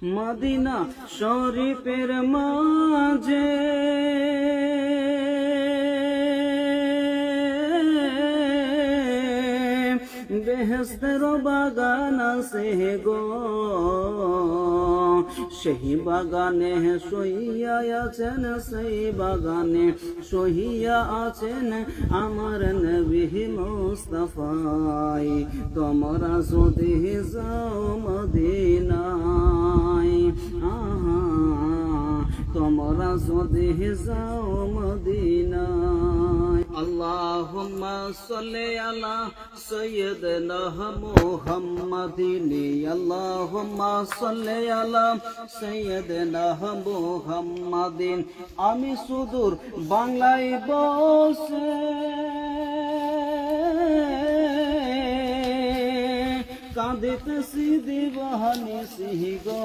Medina শরীফের মাঝে বেহেশতের বাগান আছে গো, সেই বাগানে সহিয়া আছেন, সেই বাগানে সহিয়া আছেন আমার নবী মুস্তাফাই। তোমরা যদি যাও মদিনায়, তোমরা যদি যাও মদিনায়। আল্লাহুম্মা সাল্লি আলা সাইয়্যিদিনা মুহাম্মাদিন, আল্লাহুম্মা সাল্লি আলা সাইয়্যিদিনা মুহাম্মাদিন। আমি সুদূর বাংলায় বসে কাঁদিতেছি দিবানিসি গো।